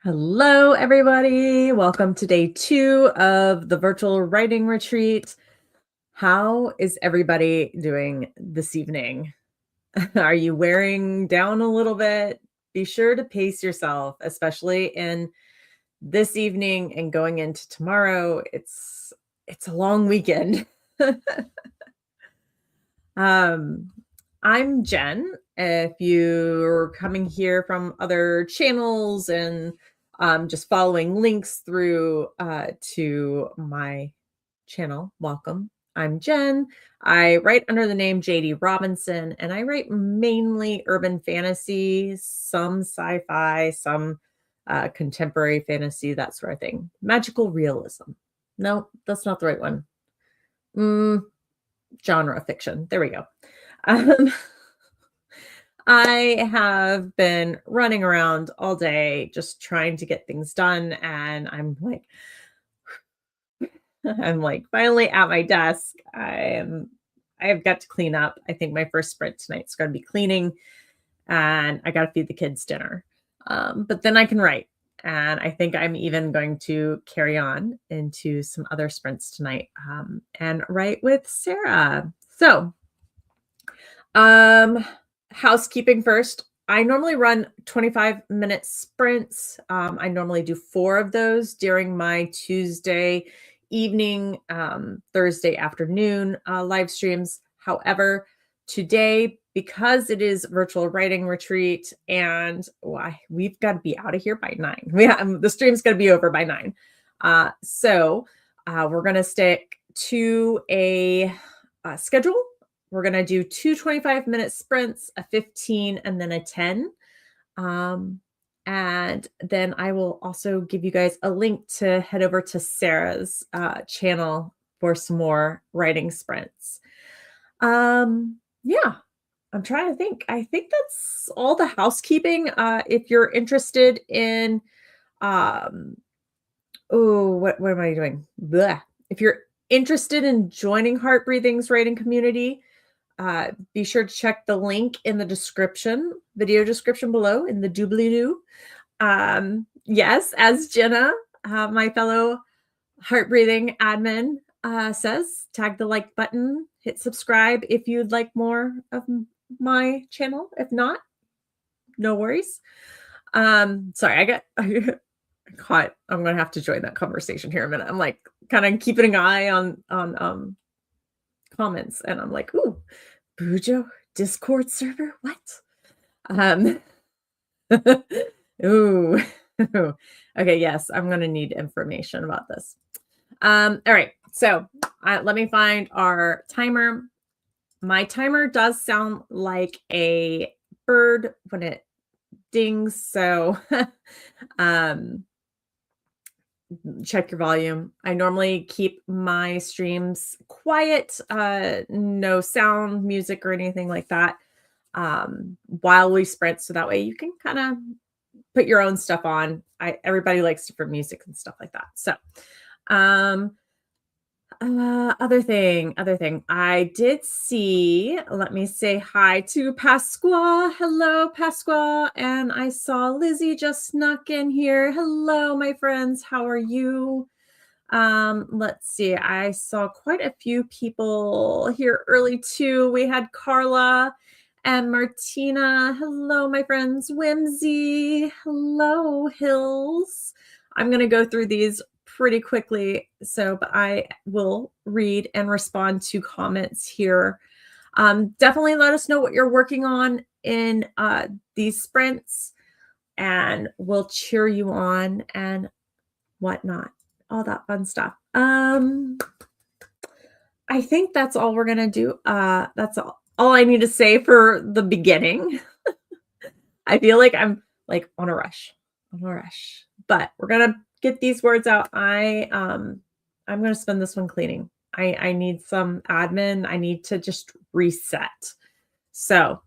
Hello, everybody. Welcome to day 2 of the virtual writing retreat. How is everybody doing this evening? Are you wearing down a little bit? Be sure to pace yourself, especially in this evening and going into tomorrow. It's a long weekend. Um, I'm Jen. If you're coming here from other channels and just following links through to my channel, welcome. I'm Jen. I write under the name JD Robinson, and I write mainly urban fantasy, some sci-fi, some contemporary fantasy, that sort of thing. Magical realism. No, that's not the right one. Mm, Genre fiction. There we go. Um, I have been running around all day just trying to get things done, and I'm like finally at my desk. I have got to clean up. I think my first sprint tonight's going to be cleaning, and I got to feed the kids dinner. But then I can write, and I think I'm even going to carry on into some other sprints tonight and write with Sarah. So um, housekeeping first. I normally run 25-minute sprints. I normally do 4 of those during my Tuesday evening, Thursday afternoon live streams. However, today, because it is virtual writing retreat and we've got to be out of here by 9. The stream's going to be over by 9. So we're going to stick to a schedule. We're going to do 2 25-minute sprints, a 15, and then a 10. And then I will also give you guys a link to head over to Sarah's channel for some more writing sprints. Yeah, I'm trying to think. I think that's all the housekeeping. If you're interested in, what am I doing? Blech. If you're interested in joining Heart Breathing's writing community, be sure to check the link in the video description below in the doobly-doo. Yes, as Jenna, my fellow Heart Breathing admin, says, tag the like button, hit subscribe if you'd like more of my channel. If not, no worries. Sorry, I got caught. I'm gonna have to join that conversation here in a minute. I'm like kind of keeping an eye on comments, and I'm like, ooh, Bujo Discord server? What? Um, ooh. Okay, yes, I'm gonna need information about this. All right, so let me find our timer. My timer does sound like a bird when it dings, so check your volume. I normally keep my streams quiet, no sound, music, or anything like that while we sprint. So that way you can kind of put your own stuff on. Everybody likes different music and stuff like that. So other thing. I did see, let me say hi to Pasqua. Hello, Pasqua. And I saw Lizzie just snuck in here. Hello, my friends. How are you? Let's see. I saw quite a few people here early too. We had Carla and Martina. Hello, my friends. Whimsy. Hello, Hills. I'm going to go through these pretty quickly, but I will read and respond to comments here. Definitely let us know what you're working on in these sprints, and we'll cheer you on and whatnot. All that fun stuff. I think that's all we're gonna do. That's all I need to say for the beginning. I feel like I'm like on a rush, but we're gonna get these words out. I'm gonna spend this one cleaning. I need some admin. I need to just reset. So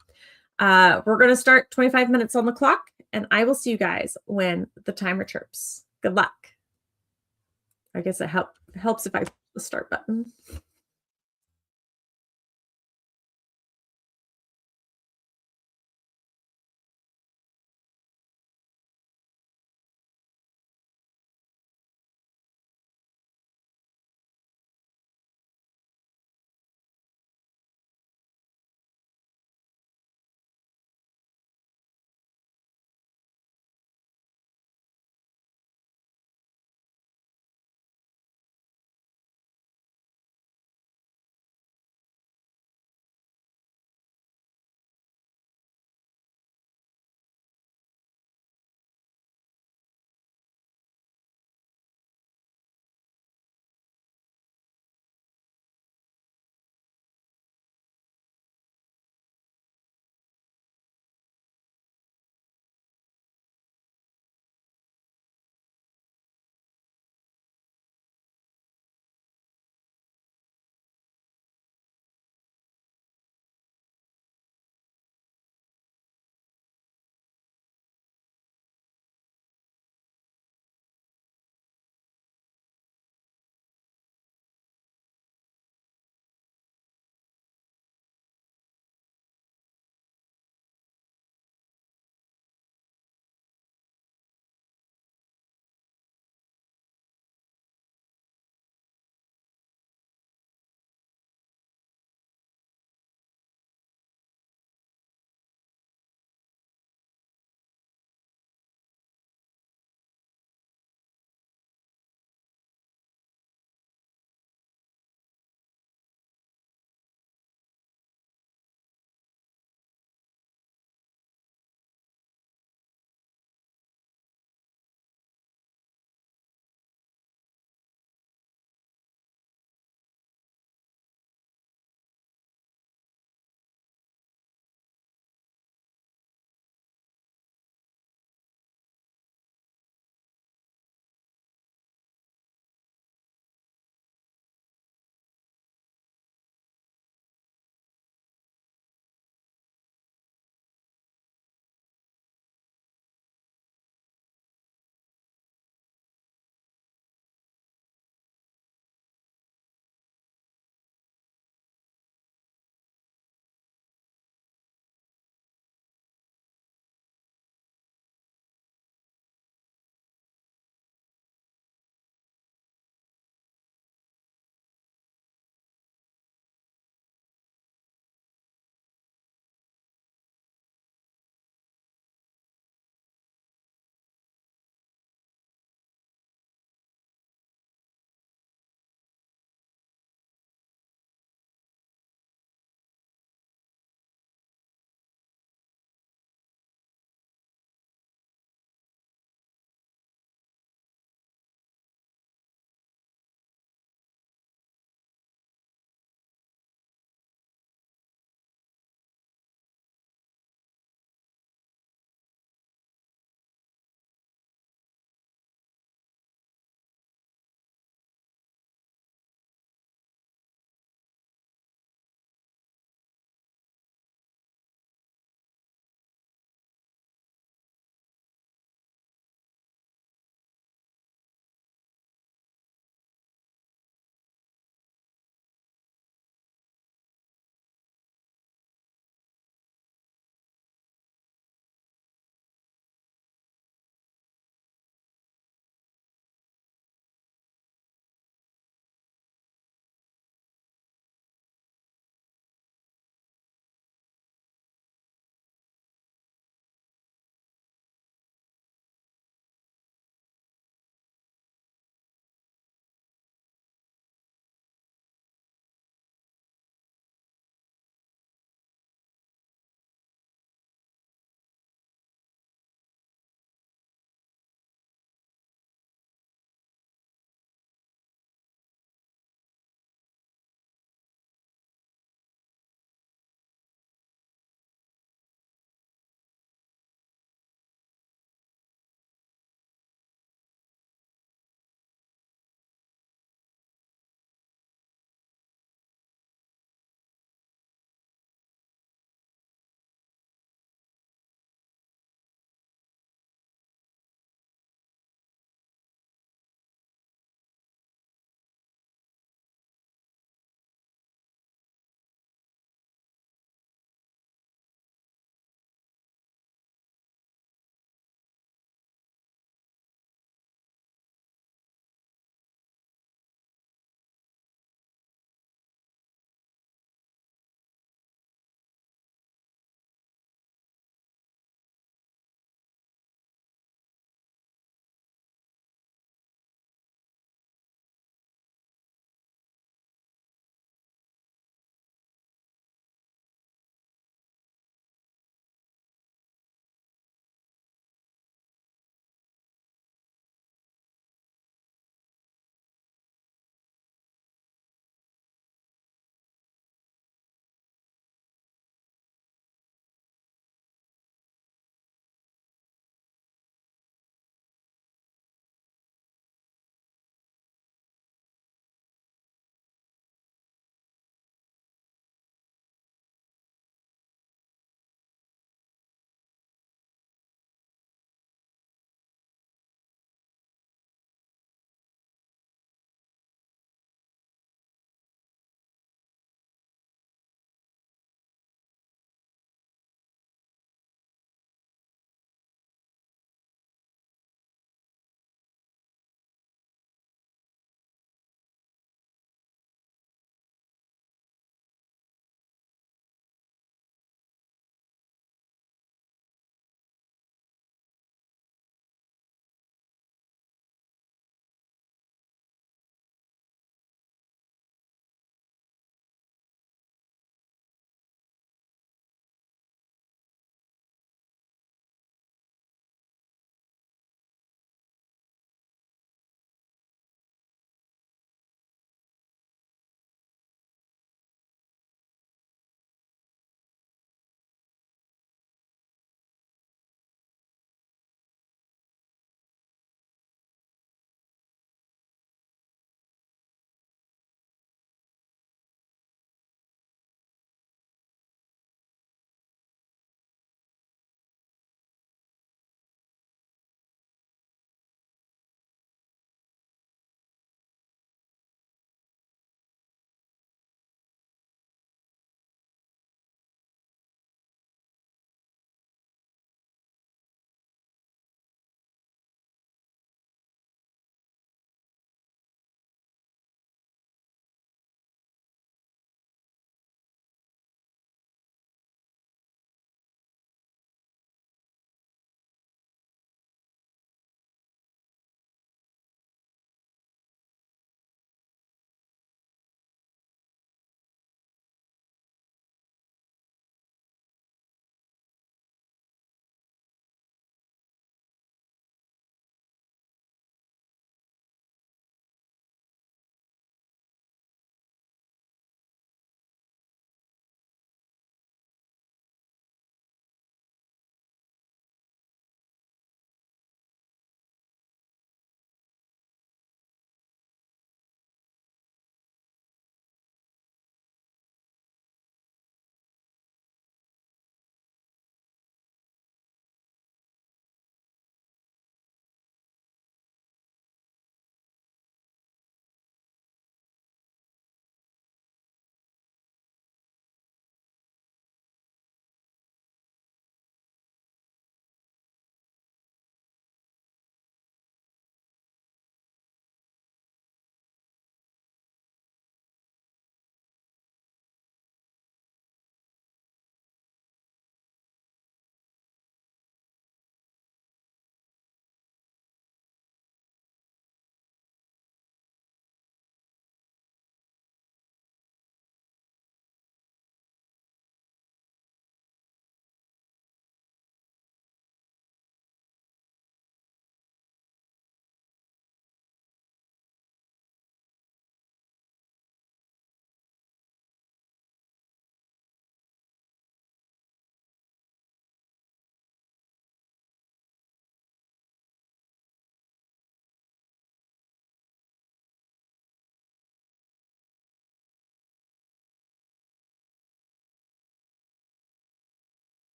we're gonna start 25 minutes on the clock, and I will see you guys when the timer chirps. Good luck. I guess it helps if I push the start button.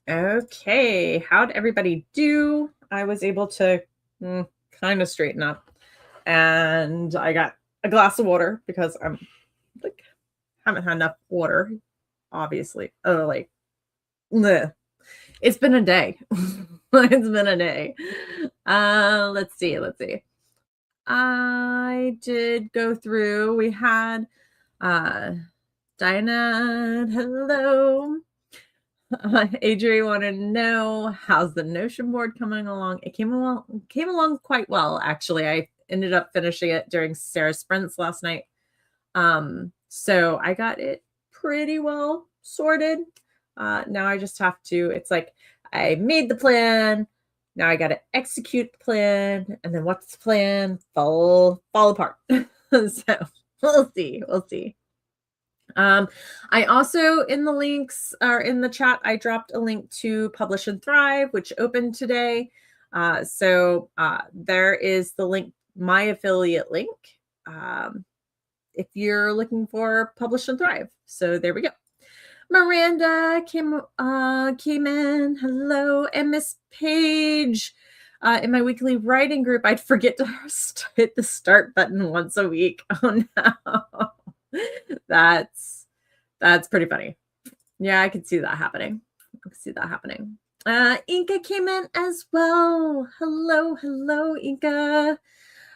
Okay, how'd everybody do? I was able to kind of straighten up, and I got a glass of water because I'm like haven't had enough water, obviously. Oh, like bleh. It's been a day. It's been a day. Let's see. Let's see. I did go through. We had Diana. Hello. Adri wanted to know how's the Notion board coming along. It came along quite well, actually. I ended up finishing it during Sarah's sprints last night. So I got it pretty well sorted. Now I just have to, it's like I made the plan. Now I got to execute the plan. And then what's the plan? Fall apart. So we'll see. We'll see. I also in the links or in the chat, I dropped a link to Publish and Thrive, which opened today. So there is the link, my affiliate link. If you're looking for Publish and Thrive. So there we go. Miranda came in. Hello. And Miss Paige. In my weekly writing group, I'd forget to hit the start button once a week. Oh no. That's pretty funny. Yeah, I could see that happening. Inka came in as well. Hello, Inka.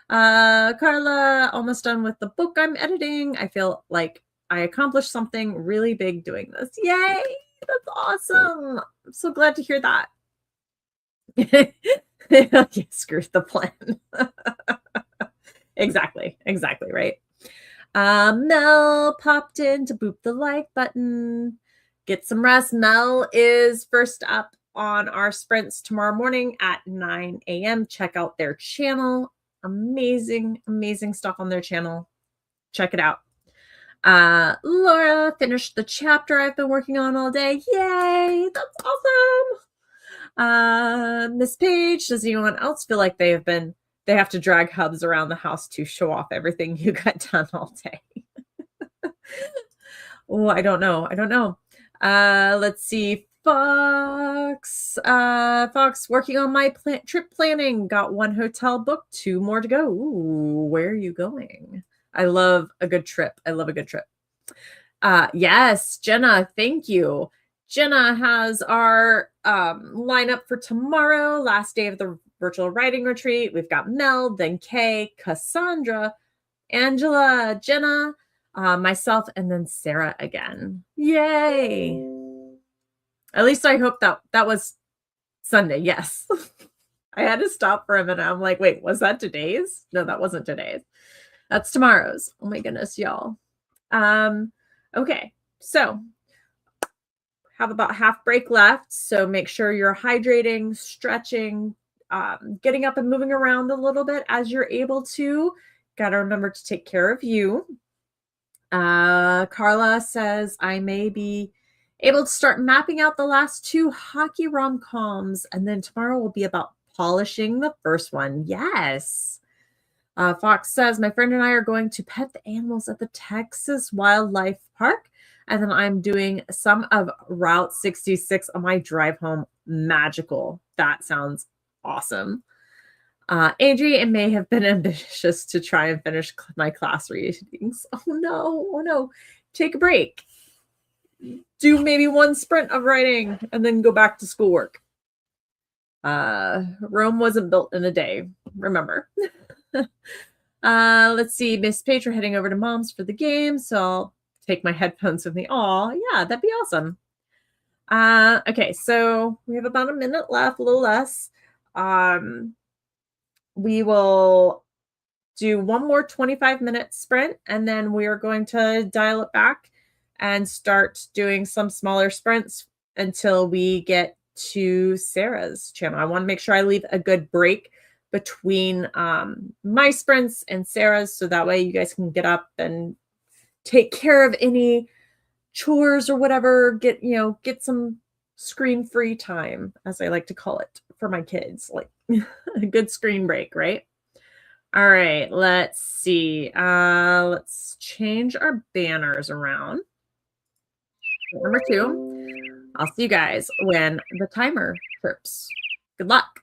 Carla, almost done with the book I'm editing. I feel like I accomplished something really big doing this. Yay! That's awesome. I'm so glad to hear that. Yeah, screw the plan. Exactly, right? Mel popped in to boop the like button. Get some rest. Mel is first up on our sprints tomorrow morning at 9 a.m. Check out their channel. Amazing stuff on their channel. Check it out. Laura finished the chapter I've been working on all day. Yay! That's awesome. Miss Paige, does anyone else feel like they have to drag hubs around the house to show off everything you got done all day? Oh, I don't know. Let's see. Fox working on my trip planning. Got 1 hotel booked, 2 more to go. Ooh, where are you going? I love a good trip. Yes, Jenna, thank you. Jenna has our lineup for tomorrow, last day of the virtual writing retreat. We've got Mel, then Kay, Cassandra, Angela, Jenna, myself, and then Sarah again. Yay! At least I hope that was Sunday. Yes. I had to stop for a minute. I'm like, wait, was that today's? No, that wasn't today's. That's tomorrow's. Oh my goodness, y'all. Okay. So have about half break left. So make sure you're hydrating, stretching, getting up and moving around a little bit as you're able to. Got to remember to take care of you. Carla says, I may be able to start mapping out the last 2 hockey rom-coms, and then tomorrow will be about polishing the first one. Yes. Fox says, my friend and I are going to pet the animals at the Texas Wildlife Park, and then I'm doing some of Route 66 on my drive home. Magical. That sounds awesome. Adri, it may have been ambitious to try and finish my class readings. Oh no. Take a break. Do maybe 1 sprint of writing and then go back to schoolwork. Rome wasn't built in a day. Remember. Let's see. Miss Paige, we're heading over to Mom's for the game, so I'll take my headphones with me. Aw, yeah, that'd be awesome. Okay, so we have about a minute left, a little less. We will do 1 more 25-minute sprint, and then we are going to dial it back and start doing some smaller sprints until we get to Sarah's channel. I want to make sure I leave a good break between my sprints and Sarah's, so that way you guys can get up and take care of any chores or whatever, get some screen-free time, as I like to call it, for my kids, like a good screen break, right? All right, let's see. Let's change our banners around. Number 2. I'll see you guys when the timer trips. Good luck.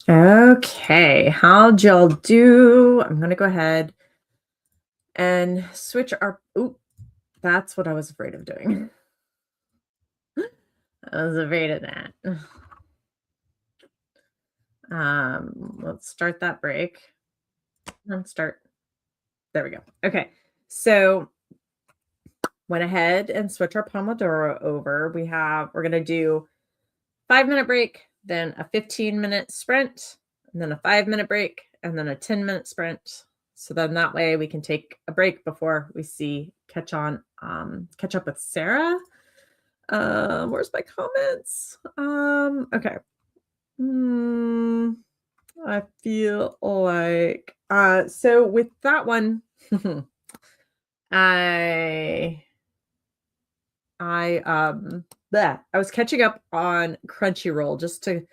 Okay, how'd y'all do? I'm gonna go ahead and switch our oop, that's what I was afraid of doing. I was afraid of that. Let's start that break. Let's start. There we go. Okay. So went ahead and switch our Pomodoro over. We're gonna do 5-minute break, then a 15-minute sprint, and then a 5-minute break, and then a 10-minute sprint. So then that way we can take a break before we catch up with Sarah. Where's my comments? Okay. I feel like so with that one, I I was catching up on Crunchyroll just to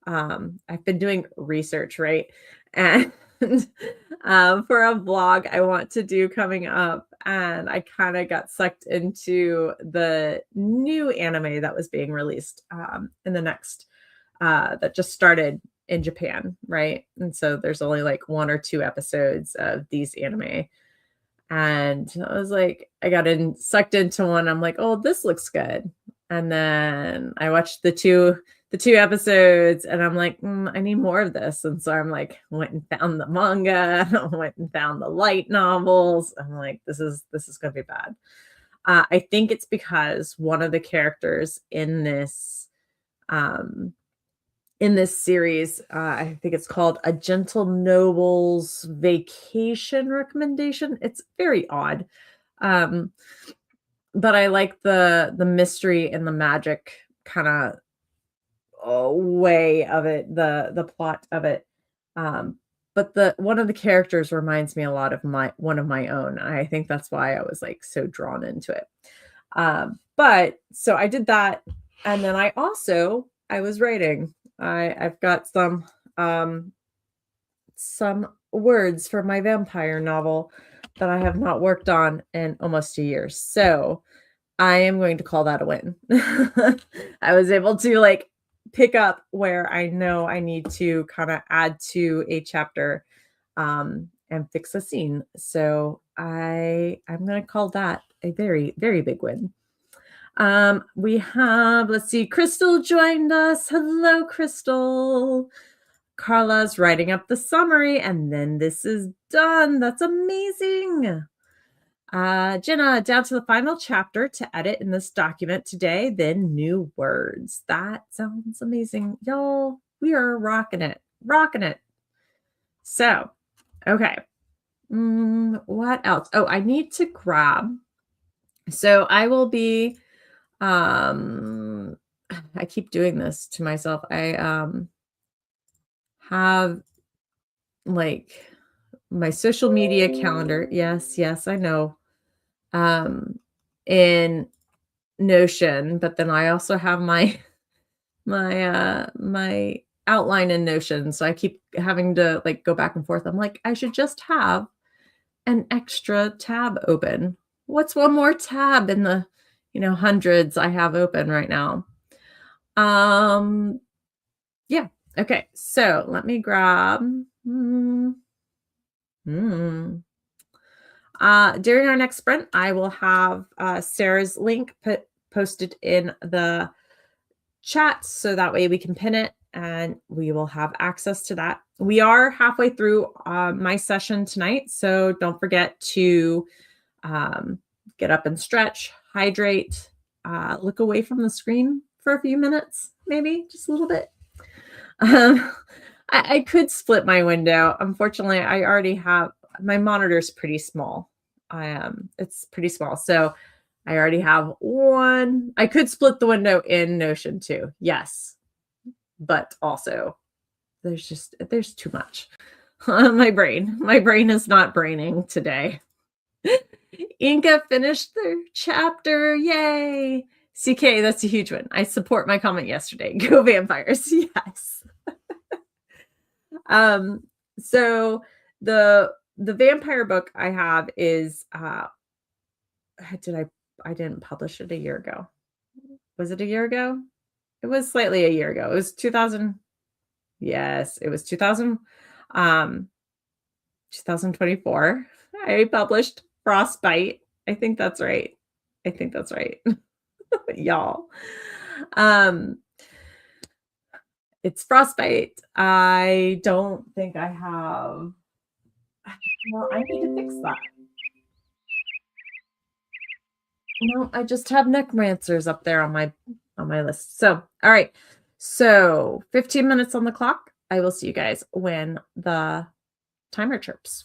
I've been doing research, right? And for a vlog I want to do coming up, and I kind of got sucked into the new anime that was being released in the next that just started in Japan, right? And so there's only like 1 or 2 episodes of these anime. And I was like, I got sucked into one. I'm like, oh, this looks good. And then I watched the two episodes, and I'm like, I need more of this. And so I'm like, went and found the manga, went and found the light novels. I'm like, this is gonna be bad. I think it's because one of the characters in this series, I think it's called A Gentle Noble's Vacation Recommendation. It's very odd. Um, but I like the mystery and the magic kind of way of it, the plot of it. Um, but the one of the characters reminds me a lot of one of my own. I think that's why I was like so drawn into it. But so I did that, and then I was writing. I've got some words for my vampire novel that I have not worked on in almost a year. So I am going to call that a win. I was able to like pick up where I know I need to kind of add to a chapter and fix a scene. So I'm going to call that a very, very big win. We have, let's see, Crystal joined us. Hello, Crystal. Carla's writing up the summary, and then this is done. That's amazing. Jenna, down to the final chapter to edit in this document today, then new words. That sounds amazing. Y'all, we are rocking it. Rocking it. So, okay. What else? Oh, I need to grab. So I will be I keep doing this to myself. I have like my social media calendar. Yes, yes, I know. In Notion, but then I also have my outline in Notion. So I keep having to like go back and forth. I'm like, I should just have an extra tab open. What's one more tab in the hundreds I have open right now? Yeah. Okay. So let me grab. During our next sprint, I will have Sarah's link posted in the chat so that way we can pin it and we will have access to that. We are halfway through my session tonight, so don't forget to get up and stretch, hydrate, look away from the screen for a few minutes, maybe just a little bit. I could split my window. Unfortunately, I already have my monitor's pretty small. It's pretty small, so I already have one. I could split the window in Notion too. Yes, but also there's too much. My brain is not braining today. Inca finished their chapter. Yay! CK, that's a huge one. I support my comment yesterday. Go vampires. Yes. So the vampire book I have is I didn't publish it a year ago. Was it a year ago? It was slightly a year ago. It was 2000. Yes, it was 2000, um, 2024. I published Frostbite. I think that's right. I think that's right. Y'all. Um, it's Frostbite. I don't think I have. Well, I need to fix that. No, I just have necromancers up there on my list. So, all right. So, 15 minutes on the clock. I will see you guys when the timer chirps.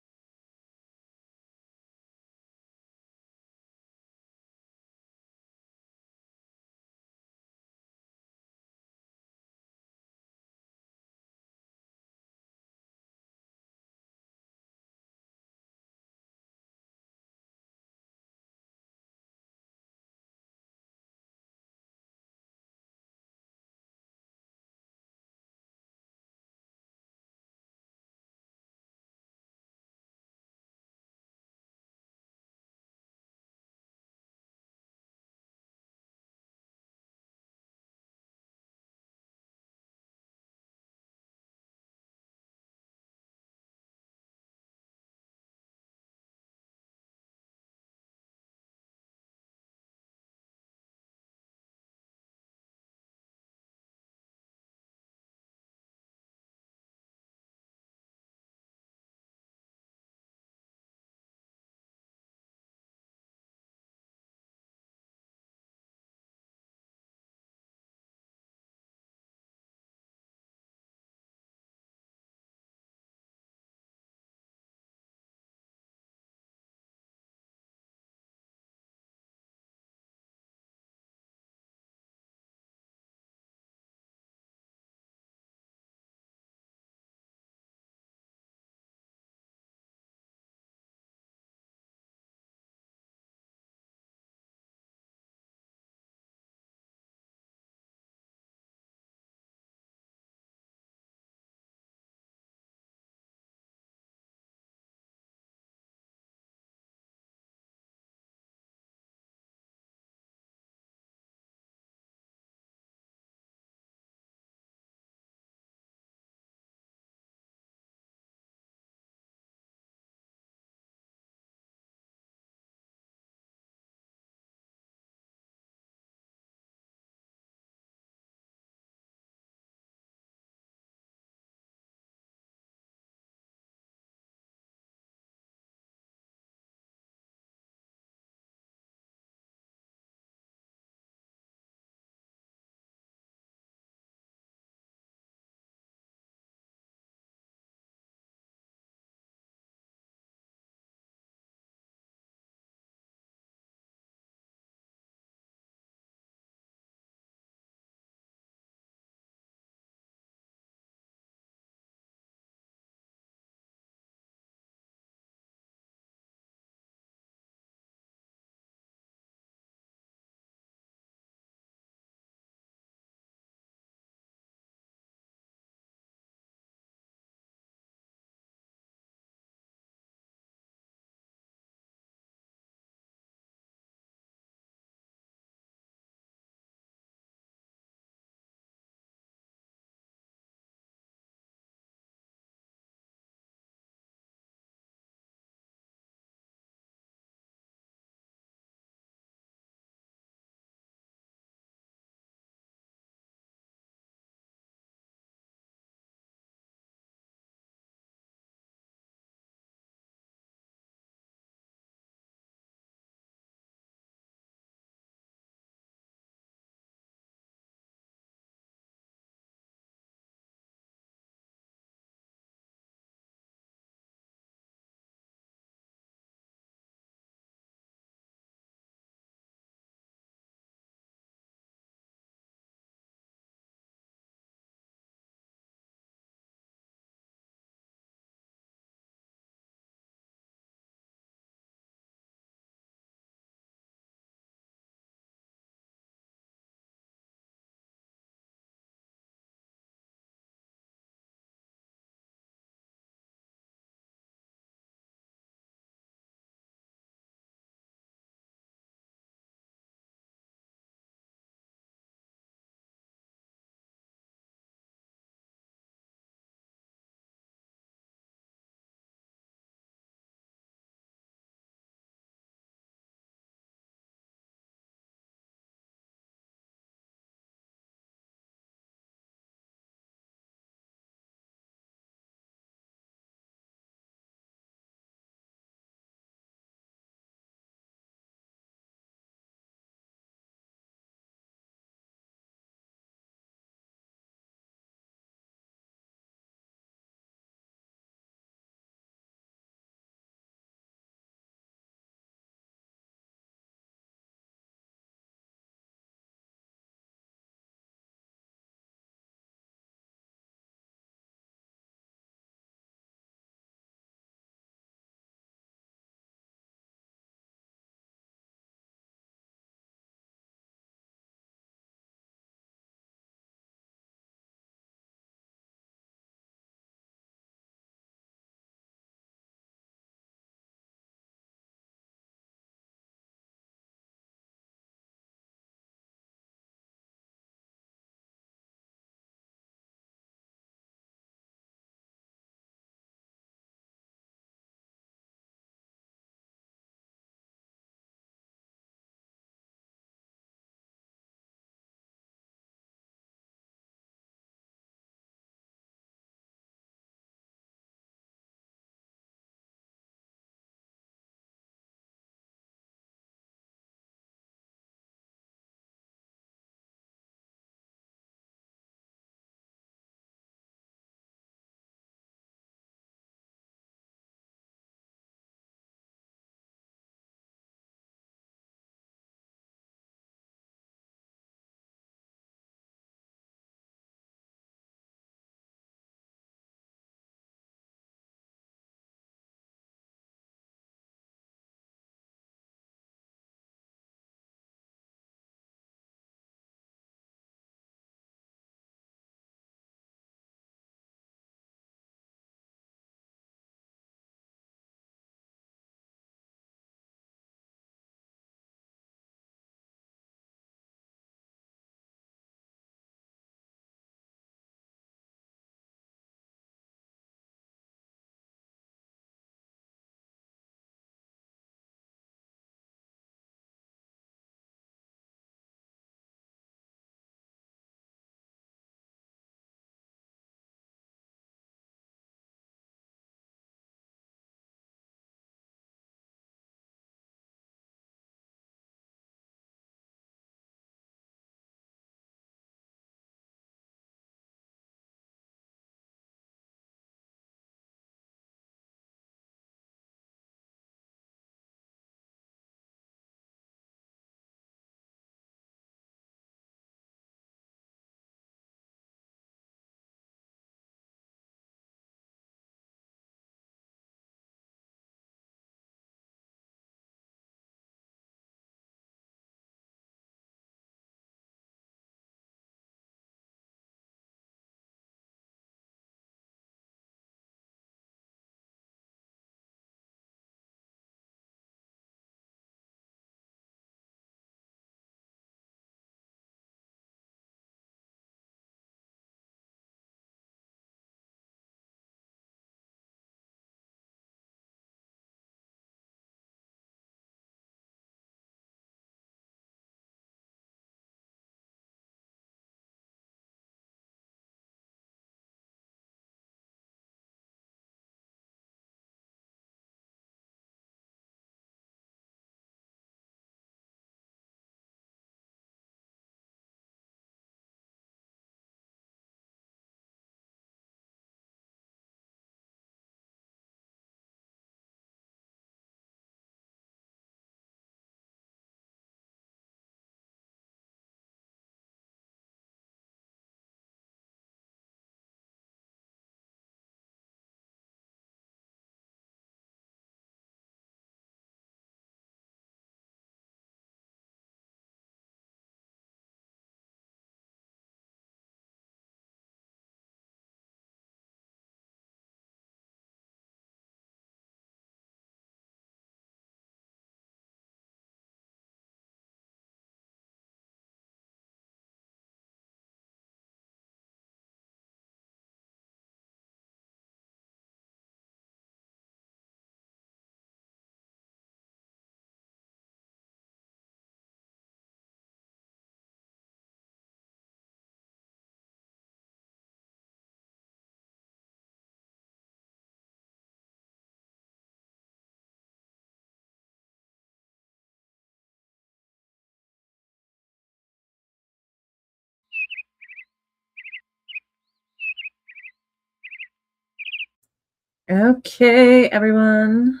Okay, everyone.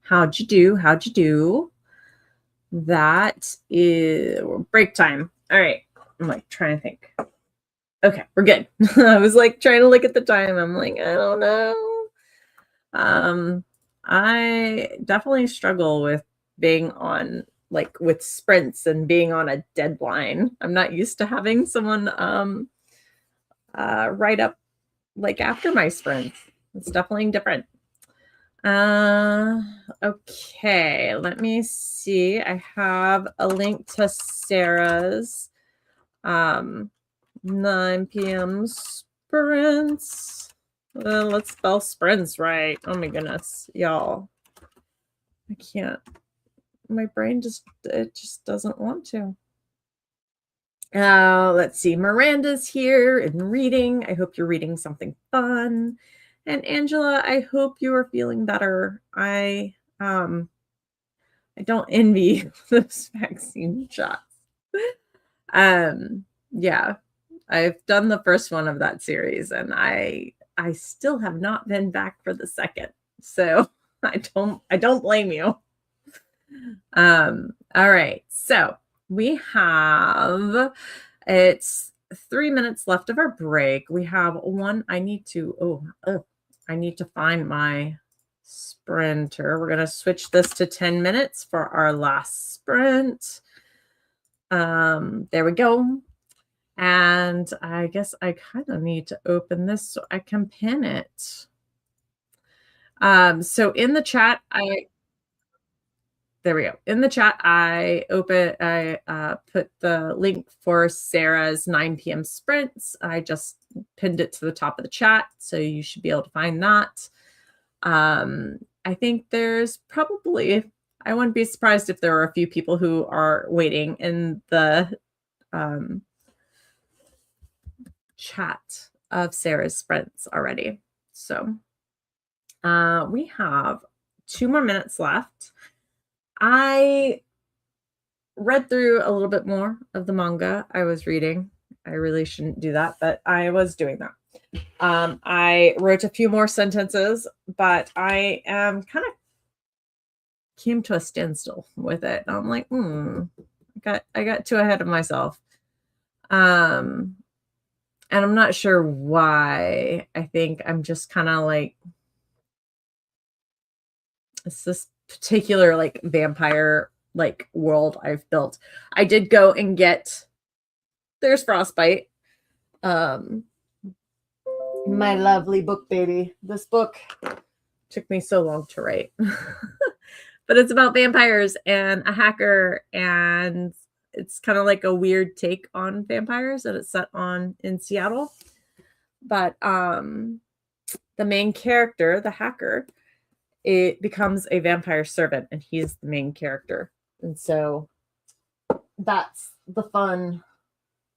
How'd you do? How'd you do? That is break time. All right. I'm like trying to think. Okay, we're good. I was like trying to look at the time. I'm like, I don't know. I definitely struggle with being on like with sprints and being on a deadline. I'm not used to having someone write up like after my sprints. It's definitely different. Okay, let me see. I have a link to Sarah's 9 p.m. sprints. Let's spell sprints right. Oh my goodness, y'all. I can't. My brain just doesn't want to. Let's see. Miranda's here and reading. I hope you're reading something fun. And Angela, I hope you are feeling better. I don't envy those vaccine shots. Yeah. I've done the first one of that series and I still have not been back for the second. So I don't blame you. All right. So we have it's 3 minutes left of our break. We have one. I need to find my sprinter. We're going to switch this to 10 minutes for our last sprint. There we go. And I guess I kind of need to open this so I can pin it. So in the chat, there we go. In the chat, I put the link for Sarah's 9 p.m. sprints. I just pinned it to the top of the chat, so you should be able to find that. I think there's probably, I wouldn't be surprised if there are a few people who are waiting in the chat of Sarah's sprints already. So we have 2 more minutes left. I read through a little bit more of the manga I was reading. I really shouldn't do that, but I was doing that. I wrote a few more sentences, but I kind of came to a standstill with it. I'm like, I got too ahead of myself. And I'm not sure why. I think I'm just kind of like, it's this particular like vampire like world I've built. I did go and get, there's Frostbite. My lovely book, baby. This book took me so long to write. But it's about vampires and a hacker, and it's kind of like a weird take on vampires, and it's set in Seattle. But the main character, the hacker, it becomes a vampire servant, and he's the main character. And so that's the fun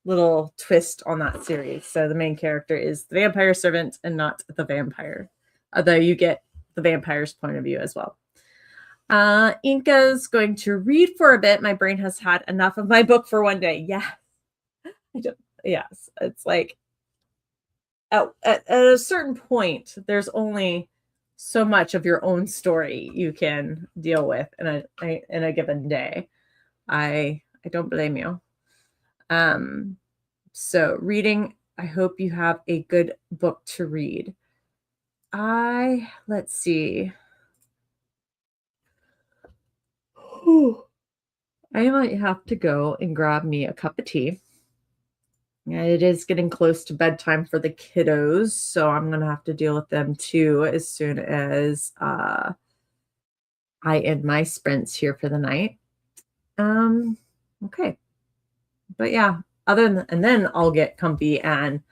little twist on that series. So the main character is the vampire servant and not the vampire, although you get the vampire's point of view as well. Inka's going to read for a bit. My brain has had enough of my book for one day. Yeah. Yes. It's like at a certain point, there's only so much of your own story you can deal with in a given day. I don't blame you. So reading, I hope you have a good book to read. Let's see. I might have to go and grab me a cup of tea. It is getting close to bedtime for the kiddos, so I'm going to have to deal with them too as soon as I end my sprints here for the night. Okay. But yeah, and then I'll get comfy and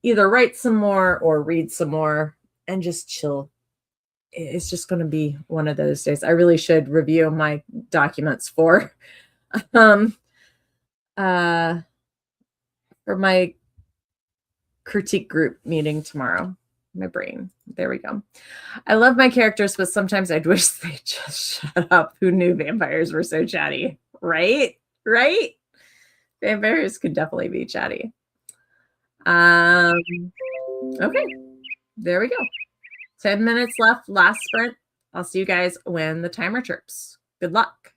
either write some more or read some more and just chill. It's just going to be one of those days. I really should review my documents for my critique group meeting tomorrow. My brain. There we go. I love my characters, but sometimes I'd wish they just shut up. Who knew vampires were so chatty? Right? Vampires could definitely be chatty. Okay. There we go. 10 minutes left, last sprint. I'll see you guys when the timer chirps. Good luck.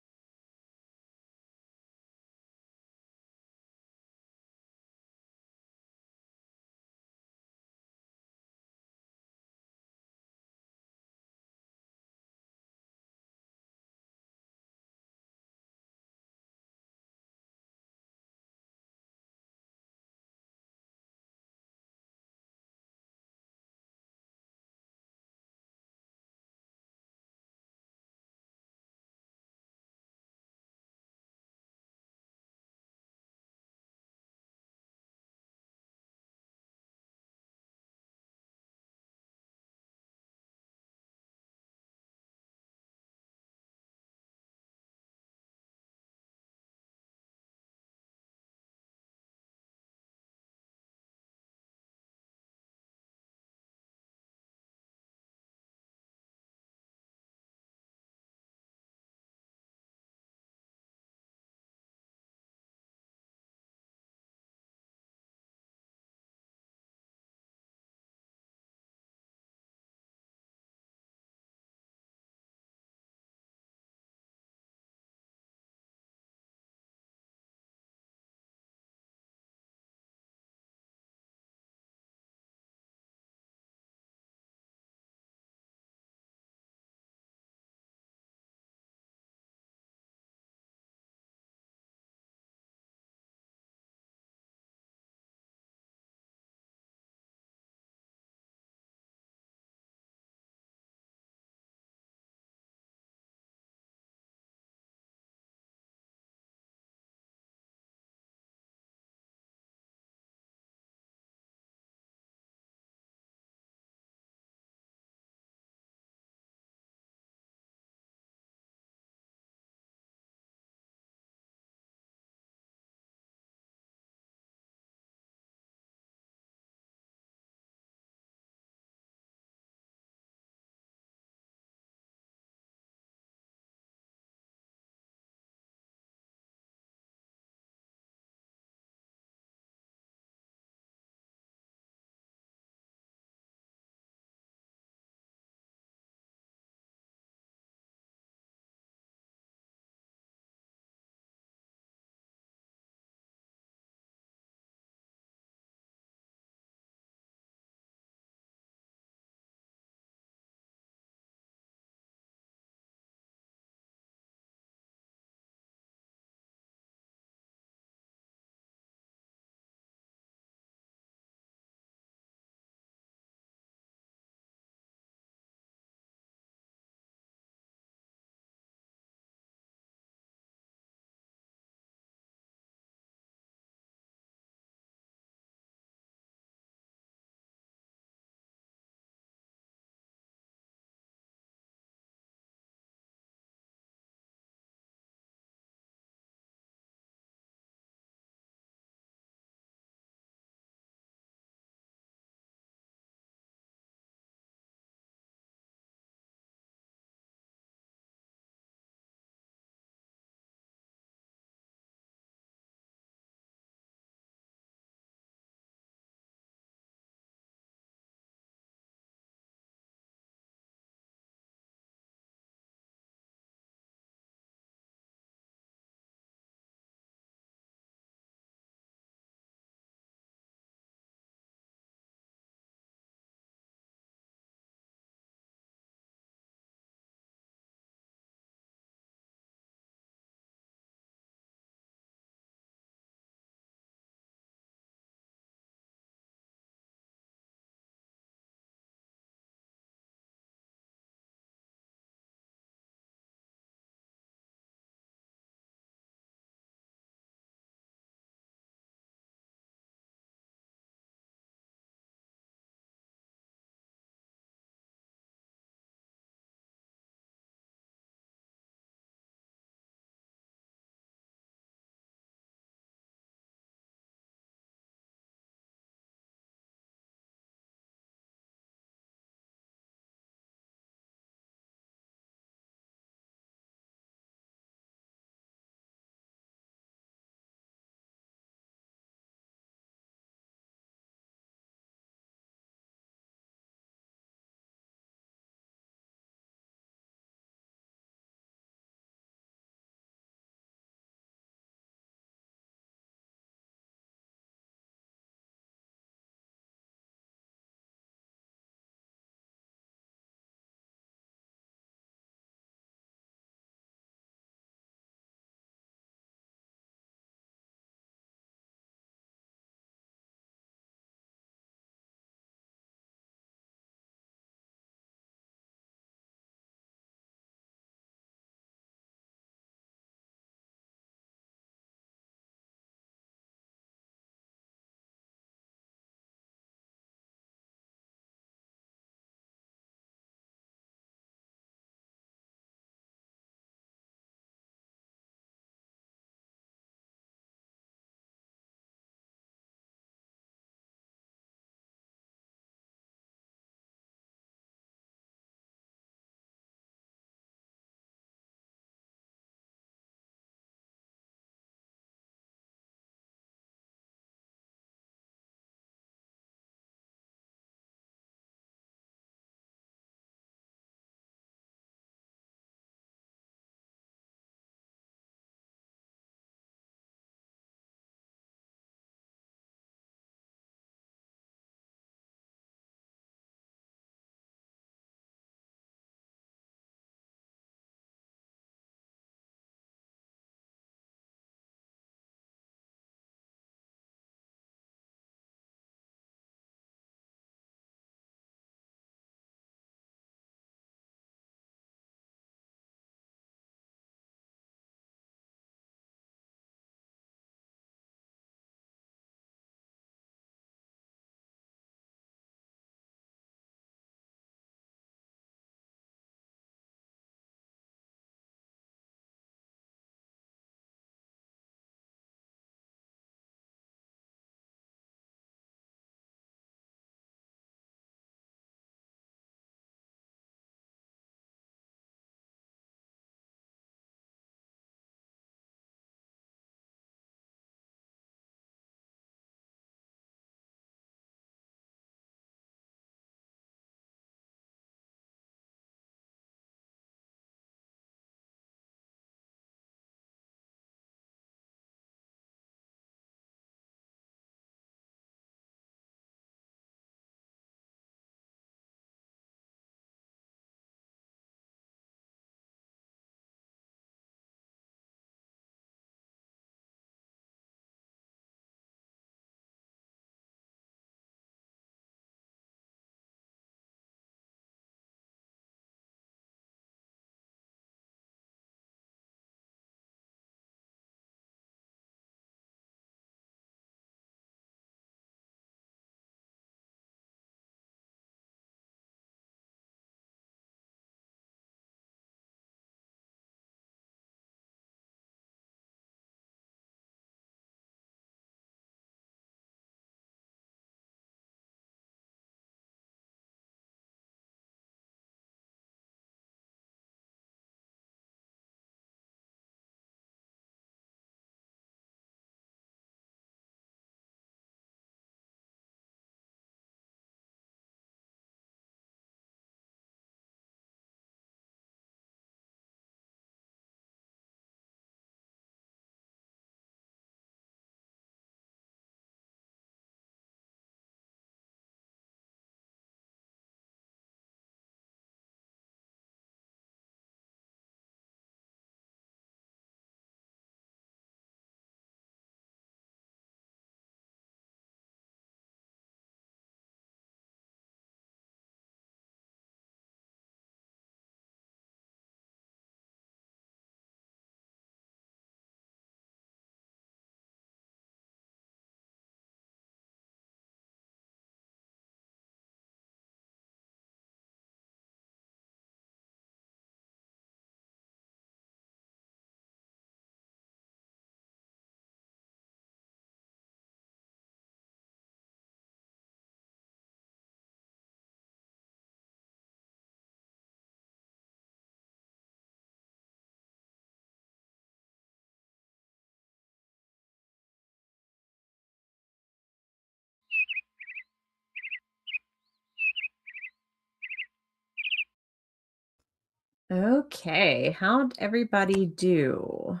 Okay, how'd everybody do?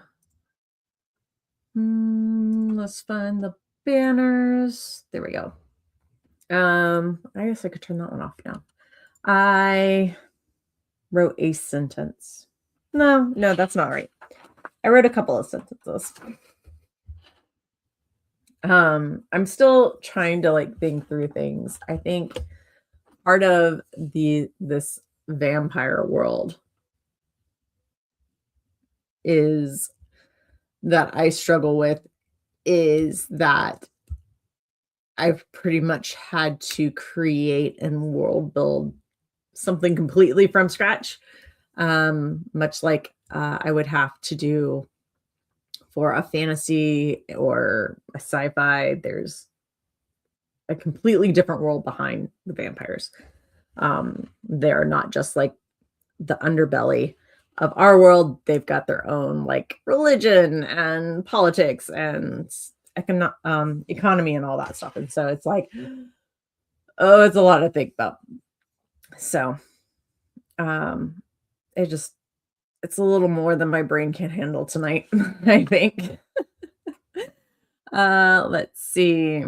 Let's find the banners. There we go. I guess I could turn that one off now. I wrote a sentence. No, that's not right. I wrote a couple of sentences. I'm still trying to like think through things. I think part of this vampire world is that I struggle with is that I've pretty much had to create and world build something completely from scratch, much like I would have to do for a fantasy or a sci-fi. There's a completely different world behind the vampires. They're not just like the underbelly of our world. They've got their own like religion and politics and economy and all that stuff. And so it's like, oh, it's a lot to think about. So it just it's a little more than my brain can handle tonight, I think. Let's see.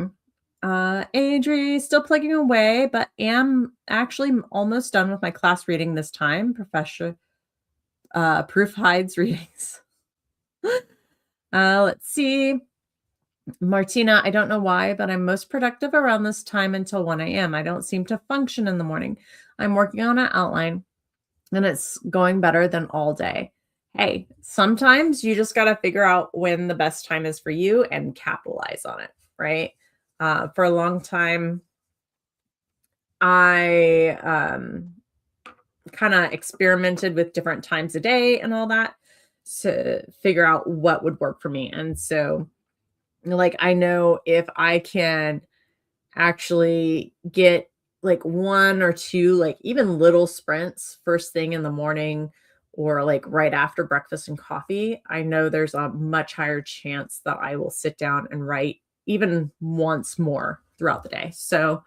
Adri, still plugging away, but am actually almost done with my class reading this time. Professor Proof hides readings. Let's see. Martina, I don't know why, but I'm most productive around this time until 1 a.m. I don't seem to function in the morning. I'm working on an outline and it's going better than all day. Hey, sometimes you just got to figure out when the best time is for you and capitalize on it, right? For a long time, I kind of experimented with different times a day and all that to figure out what would work for me. And so, like, I know if I can actually get like 1 or 2, like even little sprints first thing in the morning or like right after breakfast and coffee, I know there's a much higher chance that I will sit down and write even once more throughout the day. So,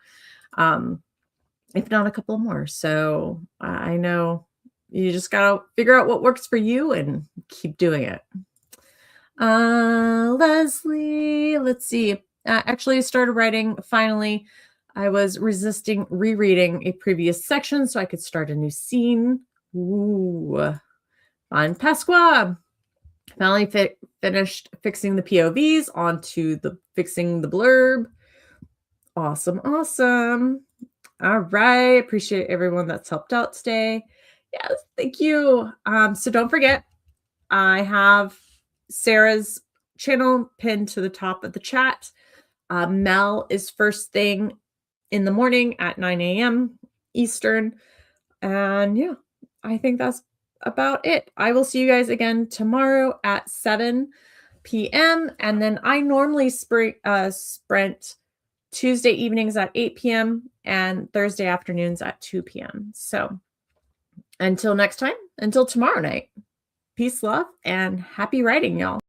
if not a couple more. So I know you just got to figure out what works for you and keep doing it. Leslie, let's see. Actually, I started writing finally. I was resisting rereading a previous section so I could start a new scene. Ooh, fun. Pasqua. Finally finished fixing the POVs onto the fixing the blurb. Awesome. All right. Appreciate everyone that's helped out today. Yes, thank you. So don't forget, I have Sarah's channel pinned to the top of the chat. Mel is first thing in the morning at 9 a.m. Eastern. And yeah, I think that's about it. I will see you guys again tomorrow at 7 p.m. And then I normally sprint Tuesday evenings at 8 p.m. and Thursday afternoons at 2 p.m. So until next time, until tomorrow night, peace, love, and happy writing, y'all.